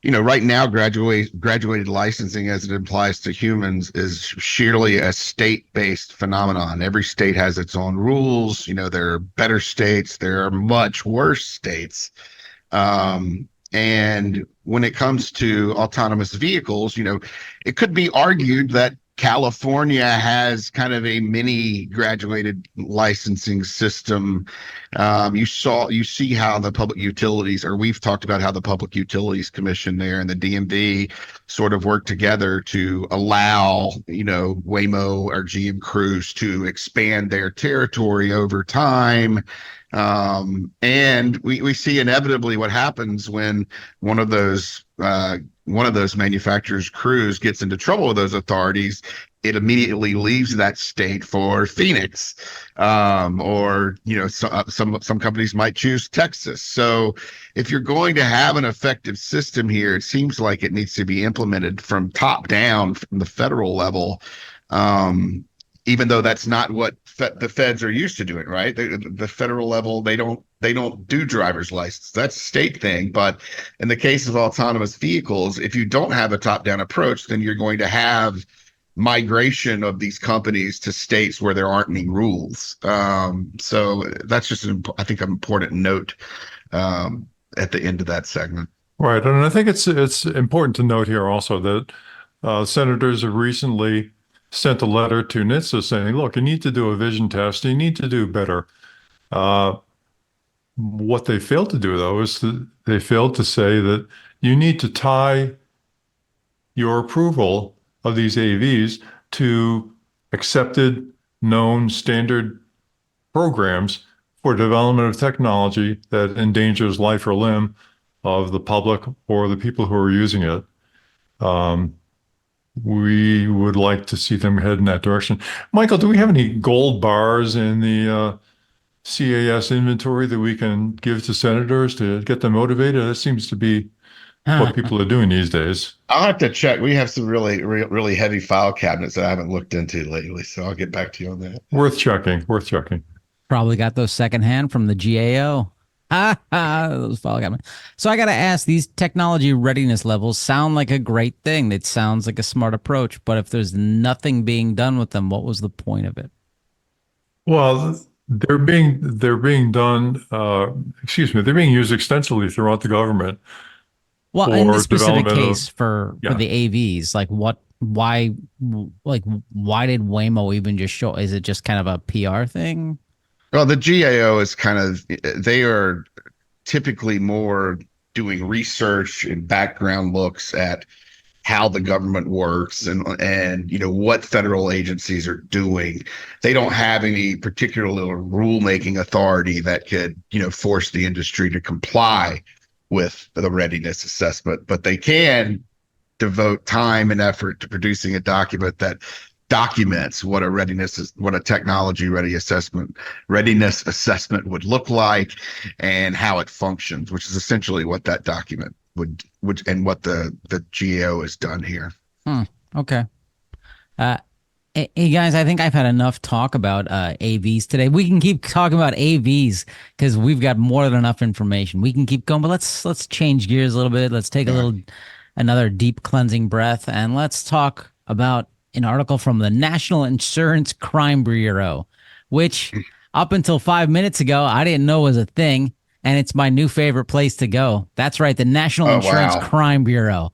right now graduated licensing as it applies to humans is sheerly a state-based phenomenon. Every state has its own rules. There are better states, there are much worse states. And when it comes to autonomous vehicles, it could be argued that California has kind of a mini graduated licensing system. You see how the public utilities, or we've talked about how the Public Utilities Commission there and the DMV sort of work together to allow, Waymo or GM Cruise to expand their territory over time. And we see inevitably what happens when one of those manufacturers' crews gets into trouble with those authorities. It immediately leaves that state for Phoenix, or some companies might choose Texas. So if you're going to have an effective system here, it seems like it needs to be implemented from top down, from the federal level. Even though that's not what the feds are used to doing, right? The federal level, they don't do driver's license. That's a state thing. But in the case of autonomous vehicles, if you don't have a top-down approach, then you're going to have migration of these companies to states where there aren't any rules. So that's just, I think, an important note at the end of that segment. Right. And I think it's important to note here also that Senators have recently sent a letter to NHTSA saying, look, you need to do a vision test. You need to do better. Uh, what they failed to do, though, is that they failed to say that you need to tie your approval of these AVs to accepted, known, standard programs for development of technology that endangers life or limb of the public or the people who are using it. Um, we would like to see them head in that direction. Michael, do we have any gold bars in the CAS inventory that we can give to senators to get them motivated? That seems to be what people are doing these days. I'll have to check. We have some really heavy file cabinets that I haven't looked into lately, so I'll get back to you on that. Worth checking. Worth checking. Probably got those secondhand from the GAO. Those file cabinets. So I got to ask, these technology readiness levels sound like a great thing. It sounds like a smart approach, but if there's nothing being done with them, what was the point of it? Well, they're being done. They're being used extensively throughout the government Well, in for this specific development case for yeah. the AVs, like why did Waymo even just show? Is it just kind of a PR thing? Well, the GAO is they are typically more doing research and background looks at how the government works and what federal agencies are doing. They don't have any particular rulemaking authority that could force the industry to comply with the readiness assessment, but they can devote time and effort to producing a document that documents what a technology readiness assessment would look like and how it functions, which is essentially what that document would and what the GAO has done here. Okay. Hey guys, I think I've had enough talk about AVs today. We can keep talking about AVs because we've got more than enough information. We can keep going, but let's change gears a little bit. Let's take another deep cleansing breath, and let's talk about an article from the National Insurance Crime Bureau, which up until 5 minutes ago I didn't know was a thing, and it's my new favorite place to go. That's right, the National Insurance Crime Bureau.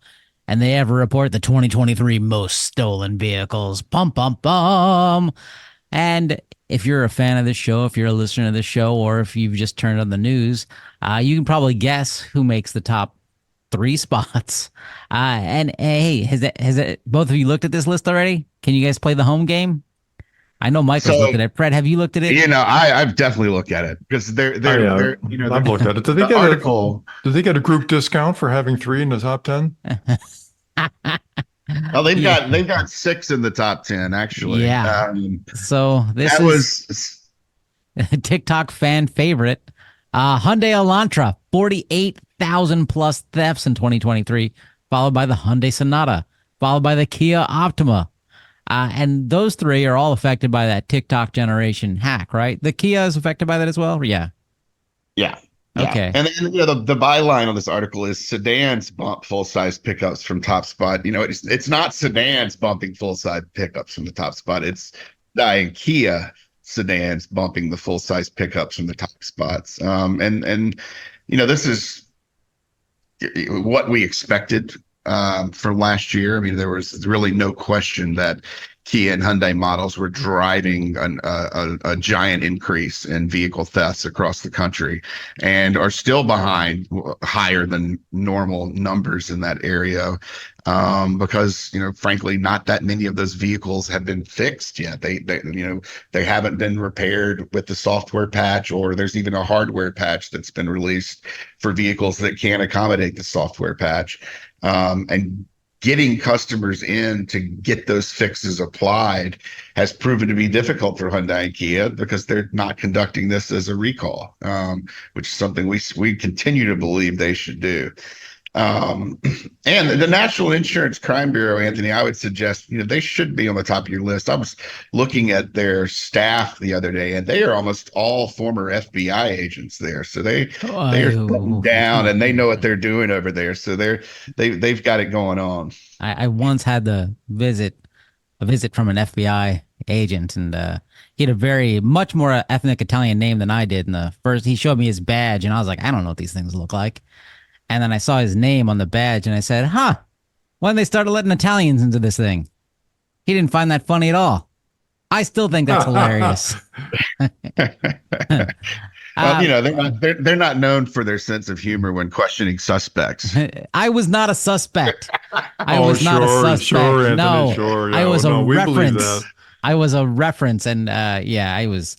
And they have a report the 2023 most stolen vehicles. Bum, bum, bum. And if you're a fan of this show, if you're a listener to this show, or if you've just turned on the news, you can probably guess who makes the top 3 spots. And hey, has both of you looked at this list already? Can you guys play the home game? I know Michael's looked at it. Fred, have you looked at it? I've definitely looked at it because I've looked at it. Did they get a group discount for having 3 in the top 10? Well, they've got 6 in the top 10 actually. Yeah. So this was a TikTok fan favorite. Hyundai Elantra, 48,000 plus thefts in 2023, followed by the Hyundai Sonata, followed by the Kia Optima. And those 3 are all affected by that TikTok generation hack, right? The Kia is affected by that as well? Yeah. Yeah. Okay. And then the byline on this article is sedans bump full-size pickups from top spot. It's not sedans bumping full-size pickups from the top spot. It's dying Kia sedans bumping the full-size pickups from the top spots. This is what we expected from last year. I mean, there was really no question that Kia and Hyundai models were driving a giant increase in vehicle thefts across the country and are still behind higher than normal numbers in that area because, frankly, not that many of those vehicles have been fixed yet. They haven't been repaired with the software patch, or there's even a hardware patch that's been released for vehicles that can't accommodate the software patch. And getting customers in to get those fixes applied has proven to be difficult for Hyundai and Kia because they're not conducting this as a recall, which is something we continue to believe they should do. And the National Insurance Crime Bureau, Anthony, I would suggest, they should be on the top of your list. I was looking at their staff the other day, and they are almost all former FBI agents there. So they're sitting down and they know what they're doing over there. So they've got it going on. I once had a visit from an FBI agent, and he had a much more ethnic Italian name than I did. And he showed me his badge, and I was like, I don't know what these things look like. And then I saw his name on the badge, and I said, when they started letting Italians into this thing. He didn't find that funny at all. I still think that's hilarious. Well, they're not known for their sense of humor when questioning suspects. I was not a suspect. I Oh, was not a sure, suspect. sure, Anthony, No, sure. I Yeah, was well, a no, we believe reference. that. I was a reference, and yeah, I was.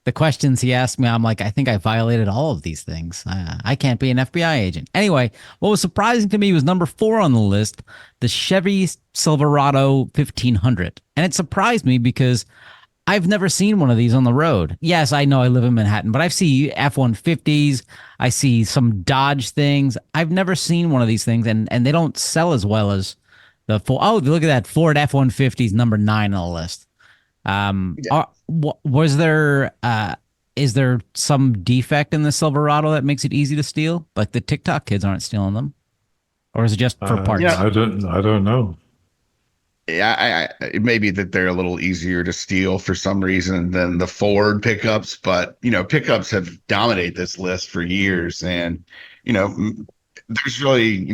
The questions he asked me, I'm like, I think I violated all of these things. I can't be an FBI agent. Anyway, what was surprising to me was number 4 on the list, the Chevy Silverado 1500, and it surprised me because I've never seen one of these on the road. Yes, I know I live in Manhattan, but I've seen F-150s. I see some Dodge things. I've never seen one of these things, and they don't sell as well as the Ford. Oh, look at that Ford F-150s, number 9 on the list. Was there? Is there some defect in the Silverado that makes it easy to steal? Like the TikTok kids aren't stealing them, or is it just for parts? I don't know. Yeah, it may be that they're a little easier to steal for some reason than the Ford pickups, but pickups have dominated this list for years, and there's really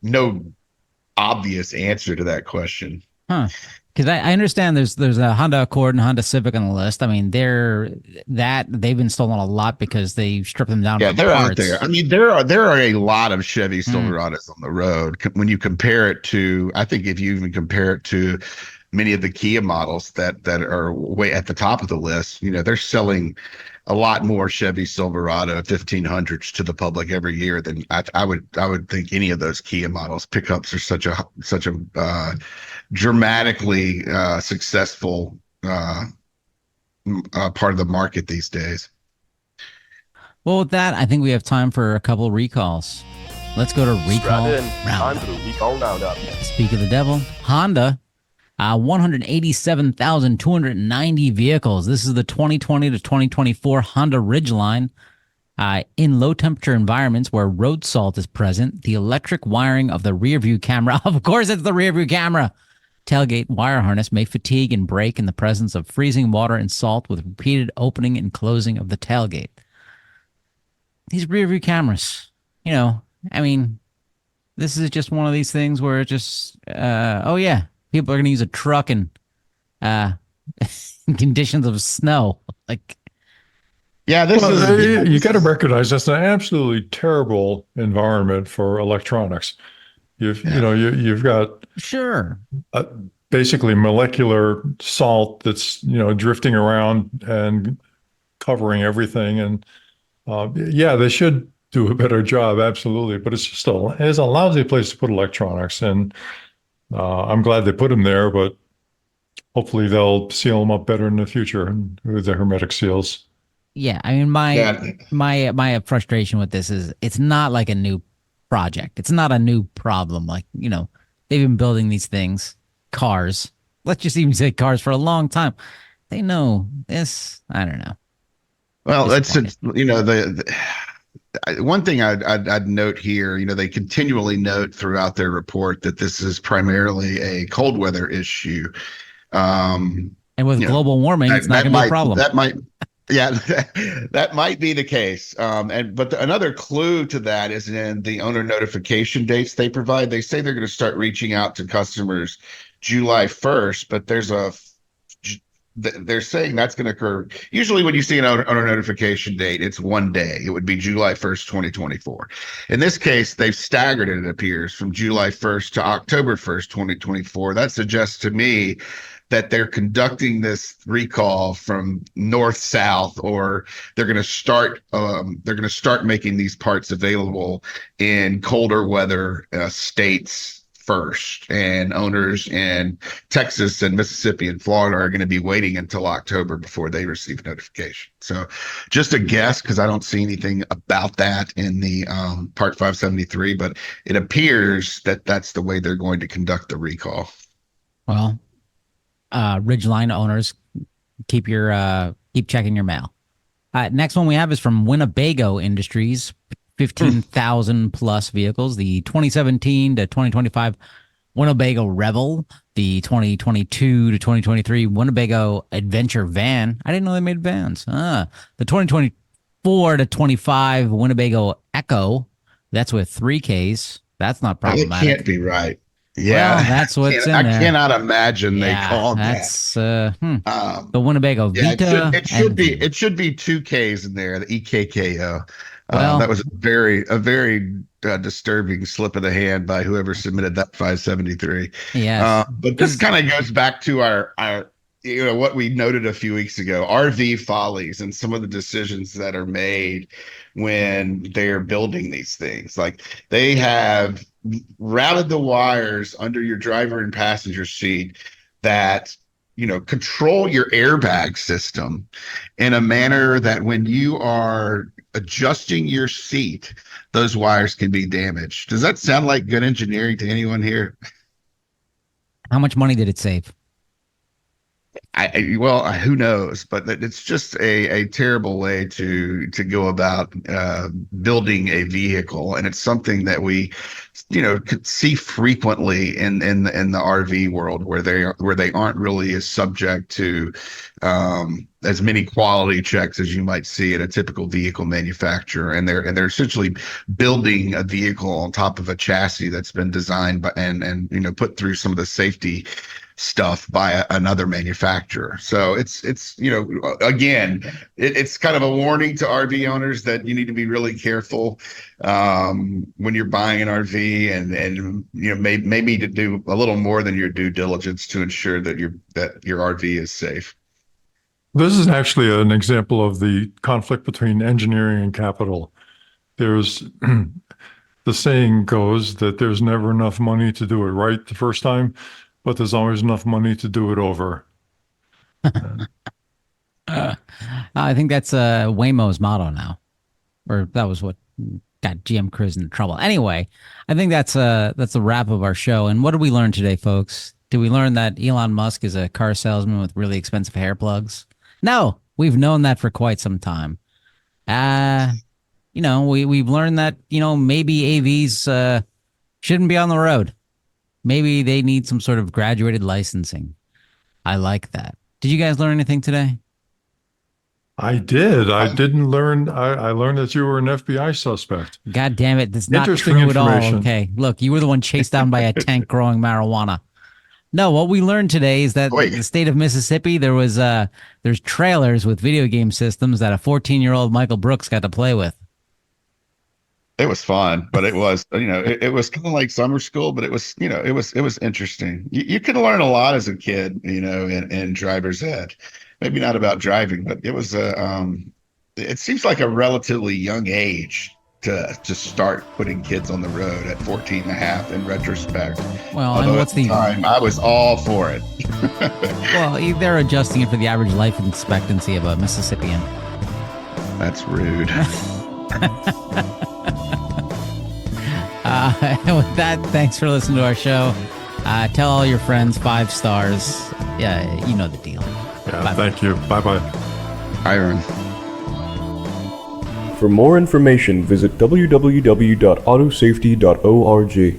no obvious answer to that question. Huh. Because I understand there's a Honda Accord and Honda Civic on the list. I mean, they've been stolen a lot because they strip them down. Yeah, for they're parts. out there. I mean, there are a lot of Chevy Silverados on the road. When you compare it to, I think if you even compare it to many of the Kia models that are way at the top of the list, they're selling a lot more Chevy Silverado 1500s to the public every year than I would think any of those Kia models. Pickups are such a dramatically successful part of the market these days. Well, with that, I think we have time for a couple recalls. Let's go to recall Strap in. Time roundup. for the recall roundup. Speak of the devil, Honda, 187,290 vehicles. This is the 2020 to 2024 Honda Ridgeline. In low temperature environments where road salt is present, the electric wiring of the rear view camera, of course it's the rear view camera, tailgate wire harness may fatigue and break in the presence of freezing water and salt with repeated opening and closing of the tailgate. These rear view cameras, I mean, this is just one of these things where it just, oh yeah, people are going to use a truck in conditions of snow. Like, yeah, you got to recognize that's an absolutely terrible environment for electronics. You've got sure, basically molecular salt that's drifting around and covering everything, and they should do a better job, absolutely. But it's a lousy place to put electronics, and I'm glad they put them there. But hopefully they'll seal them up better in the future with the hermetic seals. Yeah, I mean my frustration with this is it's not like a new project. It's not a new problem. Like, they've been building these things, cars. Let's just even say cars for a long time. They know this. I don't know. Well, the one thing I'd note here, they continually note throughout their report that this is primarily a cold weather issue. And with global warming, it's not going to be a problem. Yeah, that might be the case. But another clue to that is in the owner notification dates they provide. They say they're going to start reaching out to customers July 1st, but they're saying that's going to occur. Usually when you see an owner notification date, it's one day. It would be July 1st, 2024. In this case, they've staggered it appears, from July 1st to October 1st, 2024. That suggests to me that they're conducting this recall from north-south, or they're going to start making these parts available in colder weather states first, and owners in Texas and Mississippi and Florida are going to be waiting until October before they receive notification. So just a guess, because I don't see anything about that in the Part 573, but it appears that that's the way they're going to conduct the recall. Well, Ridgeline owners, keep checking your mail. Next one we have is from Winnebago Industries, 15,000 plus vehicles. The 2017 to 2025 Winnebago Revel, the 2022 to 2023 Winnebago Adventure Van. I didn't know they made vans. The 2024 to 25 Winnebago Echo. That's with 3 Ks. That's not problematic. That can't be right. Yeah, Well, that's what's in I there. cannot imagine they Yeah, called that. that's Um, the Winnebago yeah, Vita and V. it should be two Ks in there, the EKKO. That Well, was a very disturbing slip of the hand by whoever submitted that 573. yes, But this because kind of goes back to our what we noted a few weeks ago, RV follies and some of the decisions that are made when they're building these things. Like they have routed the wires under your driver and passenger seat that control your airbag system in a manner that when you are adjusting your seat, those wires can be damaged. Does that sound like good engineering to anyone here? how much money did it save? Well, who knows? But it's just a terrible way to go about building a vehicle, and it's something that we, could see frequently in the RV world where they aren't really as subject to as many quality checks as you might see at a typical vehicle manufacturer, and they're essentially building a vehicle on top of a chassis that's been designed by and put through some of the safety stuff by another manufacturer. So it's again, it's kind of a warning to RV owners that you need to be really careful when you're buying an RV, and maybe to do a little more than your due diligence to ensure that your RV is safe. This is actually an example of the conflict between engineering and capital. There's the saying goes that there's never enough money to do it right the first time, but there's always enough money to do it over. I think that's Waymo's motto now, or that was what got GM Cruise into trouble. Anyway, I think that's a wrap of our show. And what did we learn today, folks? Did we learn that Elon Musk is a car salesman with really expensive hair plugs? No, we've known that for quite some time. We've learned that maybe AVs shouldn't be on the road. Maybe they need some sort of graduated licensing. I like that. Did you guys learn anything today? I did. I didn't learn. I learned that you were an FBI suspect. God damn it. That's not Interesting true at all. information. Okay. Look, you were the one chased down by a tank growing marijuana. No, what we learned today is that in the state of Mississippi, there's trailers with video game systems that a 14-year-old Michael Brooks got to play with. It was fun, but it was it was kind of like summer school, but it was it was interesting. You can learn a lot as a kid, in driver's ed. Maybe not about driving, but it was it seems like a relatively young age to start putting kids on the road at 14 and a half in retrospect. Well, although and what's at the time I was all for it. Well, they're adjusting it for the average life expectancy of a Mississippian. That's rude. With that, thanks for listening to our show. Tell all your friends 5 stars. Yeah, you know the deal. Yeah, Bye-bye. thank you. Bye-bye. Iron. For more information, visit www.autosafety.org.